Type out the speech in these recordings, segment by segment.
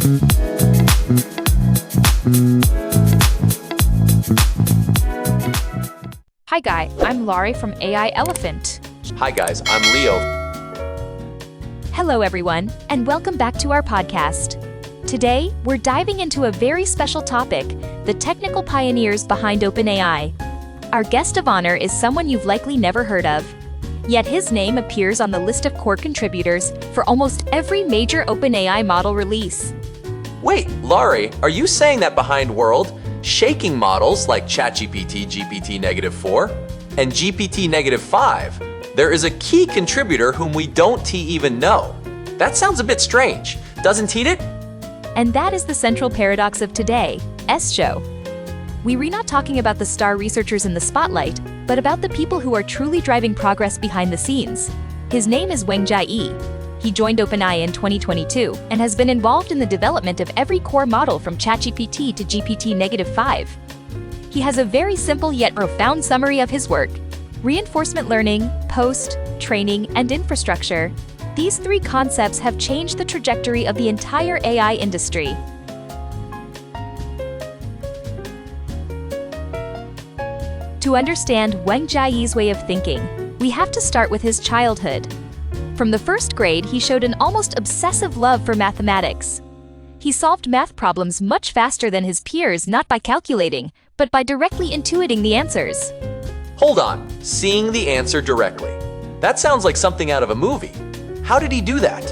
Hi guys, I'm Laurie from AI Elephant. Hi guys, I'm Leo. Hello everyone, and welcome back to our podcast. Today, we're diving into a very special topic, the technical pioneers behind OpenAI. Our guest of honor is someone you've likely never heard of. Yet his name appears on the list of core contributors for almost every major OpenAI model release. Wait, Laurie, are you saying that behind world, shaking models like ChatGPT GPT-4 and GPT-5, there is a key contributor whom we don't even know? That sounds a bit strange, doesn't it? And that is the central paradox of today, S-show. We're not talking about the star researchers in the spotlight, but about the people who are truly driving progress behind the scenes. His name is Weng Jiayi. He joined OpenAI in 2022 and has been involved in the development of every core model from ChatGPT to GPT-5. He has a very simple yet profound summary of his work: reinforcement learning, post, training, and infrastructure. These three concepts have changed the trajectory of the entire AI industry. To understand Weng Jiayi's way of thinking, we have to start with his childhood. From the first grade, he showed an almost obsessive love for mathematics. He solved math problems much faster than his peers, not by calculating, but by directly intuiting the answers. Hold on, seeing the answer directly. That sounds like something out of a movie. How did he do that?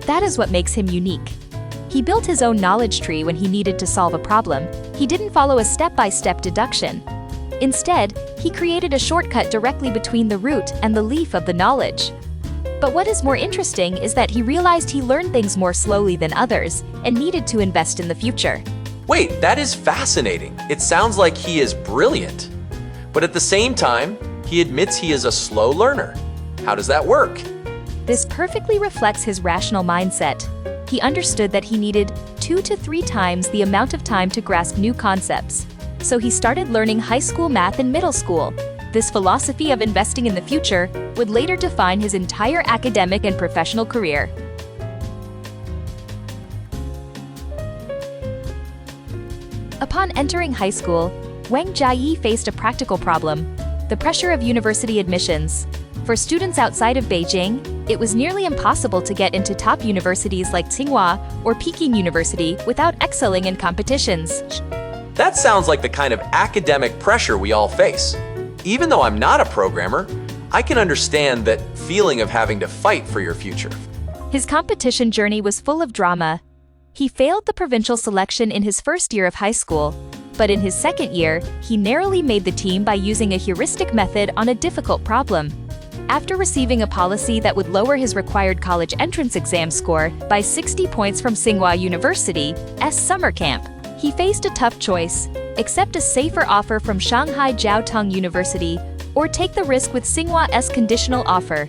That is what makes him unique. He built his own knowledge tree when he needed to solve a problem. He didn't follow a step-by-step deduction. Instead, he created a shortcut directly between the root and the leaf of the knowledge. But what is more interesting is that he realized he learned things more slowly than others and needed to invest in the future. Wait, that is fascinating. It sounds like he is brilliant. But at the same time, he admits he is a slow learner. How does that work? This perfectly reflects his rational mindset. He understood that he needed 2 to 3 times the amount of time to grasp new concepts. So he started learning high school math in middle school. This philosophy of investing in the future would later define his entire academic and professional career. Upon entering high school, Weng Jiayi faced a practical problem: the pressure of university admissions. For students outside of Beijing, it was nearly impossible to get into top universities like Tsinghua or Peking University without excelling in competitions. That sounds like the kind of academic pressure we all face. Even though I'm not a programmer, I can understand that feeling of having to fight for your future. His competition journey was full of drama. He failed the provincial selection in his first year of high school, but in his second year, he narrowly made the team by using a heuristic method on a difficult problem. After receiving a policy that would lower his required college entrance exam score by 60 points from Tsinghua University's summer camp, he faced a tough choice: accept a safer offer from Shanghai Jiao Tong University or take the risk with Tsinghua's conditional offer.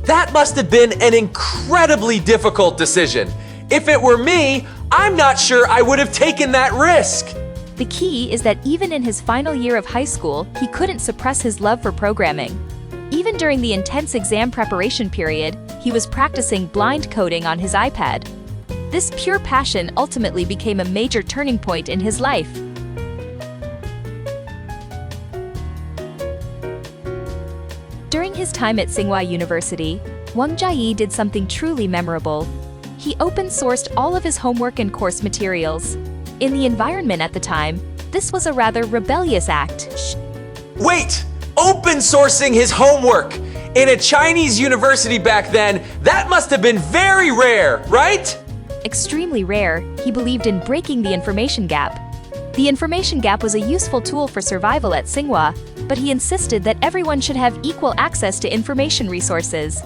That must have been an incredibly difficult decision. If it were me, I'm not sure I would have taken that risk. The key is that even in his final year of high school, he couldn't suppress his love for programming. Even during the intense exam preparation period, he was practicing blind coding on his iPad. This pure passion ultimately became a major turning point in his life. During his time at Tsinghua University, Weng Jiayi did something truly memorable. He open-sourced all of his homework and course materials. In the environment at the time, this was a rather rebellious act. Wait! Open sourcing his homework! In a Chinese university back then, that must have been very rare, right? Extremely rare, he believed in breaking the information gap. The information gap was a useful tool for survival at Tsinghua, but he insisted that everyone should have equal access to information resources.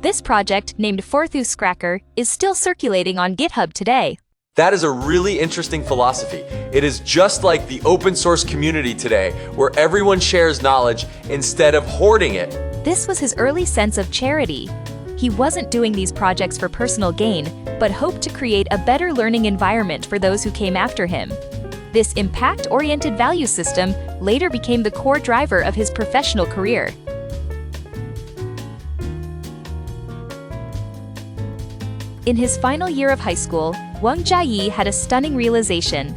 This project, named THU-CST-Cracker, is still circulating on GitHub today. That is a really interesting philosophy. It is just like the open source community today, where everyone shares knowledge instead of hoarding it. This was his early sense of charity. He wasn't doing these projects for personal gain, but hoped to create a better learning environment for those who came after him. This impact-oriented value system later became the core driver of his professional career. In his final year of high school, Weng Jiayi had a stunning realization.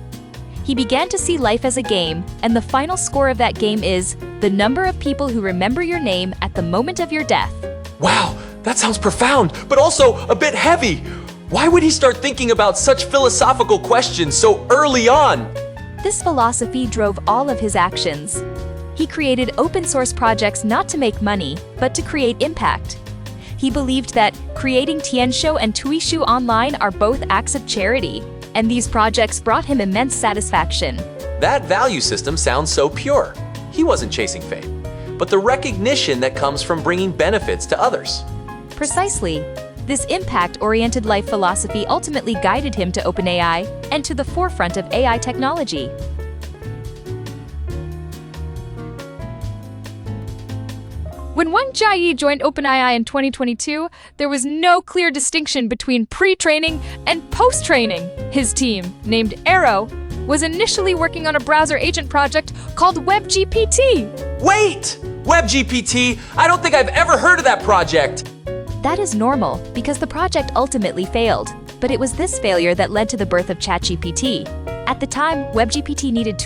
He began to see life as a game, and the final score of that game is the number of people who remember your name at the moment of your death. Wow, that sounds profound, but also a bit heavy. Why would he start thinking about such philosophical questions so early on? This philosophy drove all of his actions. He created open-source projects not to make money, but to create impact. He believed that creating Tianshou and Tuishu online are both acts of charity, and these projects brought him immense satisfaction. That value system sounds so pure. He wasn't chasing fame, but the recognition that comes from bringing benefits to others. Precisely. This impact-oriented life philosophy ultimately guided him to OpenAI and to the forefront of AI technology. When Weng Jiayi joined OpenAI in 2022, there was no clear distinction between pre-training and post-training. His team, named Arrow, was initially working on a browser agent project called WebGPT. Wait! WebGPT? I don't think I've ever heard of that project. That is normal, because the project ultimately failed. But it was this failure that led to the birth of ChatGPT. At the time, WebGPT needed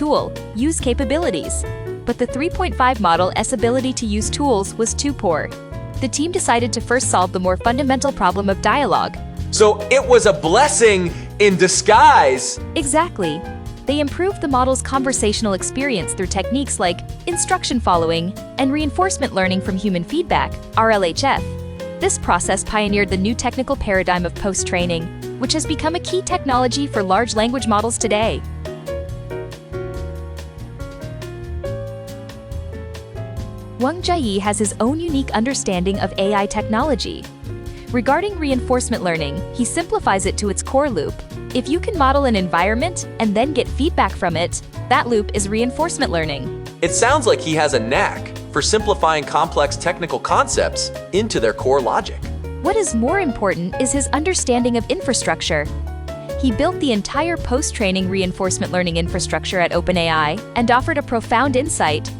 use capabilities. But the 3.5 model's ability to use tools was too poor. The team decided to first solve the more fundamental problem of dialogue. So it was a blessing in disguise. Exactly. They improved the model's conversational experience through techniques like instruction following and reinforcement learning from human feedback, RLHF. This process pioneered the new technical paradigm of post-training, which has become a key technology for large language models today. Weng Jiayi has his own unique understanding of AI technology. Regarding reinforcement learning, he simplifies it to its core loop. If you can model an environment and then get feedback from it, that loop is reinforcement learning. It sounds like he has a knack for simplifying complex technical concepts into their core logic. What is more important is his understanding of infrastructure. He built the entire post-training reinforcement learning infrastructure at OpenAI and offered a profound insight.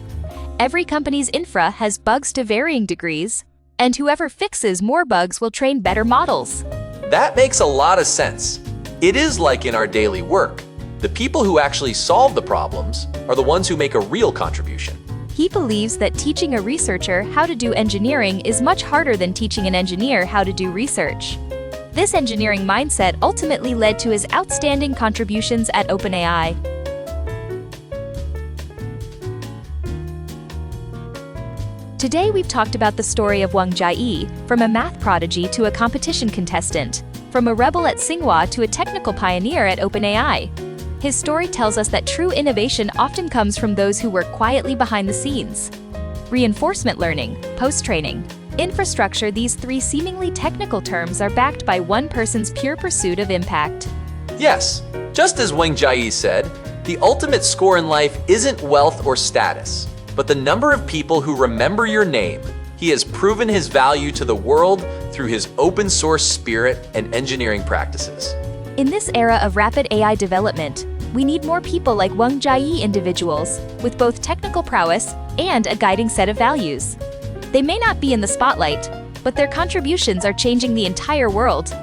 Every company's infra has bugs to varying degrees, and whoever fixes more bugs will train better models. That makes a lot of sense. It is like in our daily work. The people who actually solve the problems are the ones who make a real contribution. He believes that teaching a researcher how to do engineering is much harder than teaching an engineer how to do research. This engineering mindset ultimately led to his outstanding contributions at OpenAI. Today we've talked about the story of Weng Jiayi, from a math prodigy to a competition contestant, from a rebel at Tsinghua to a technical pioneer at OpenAI. His story tells us that true innovation often comes from those who work quietly behind the scenes. Reinforcement learning, post-training, infrastructure, these three seemingly technical terms are backed by one person's pure pursuit of impact. Yes, just as Weng Jiayi said, the ultimate score in life isn't wealth or status, but the number of people who remember your name. He has proven his value to the world through his open source spirit and engineering practices. In this era of rapid AI development, we need more people like Weng Jiayi individuals, with both technical prowess and a guiding set of values. They may not be in the spotlight, but their contributions are changing the entire world.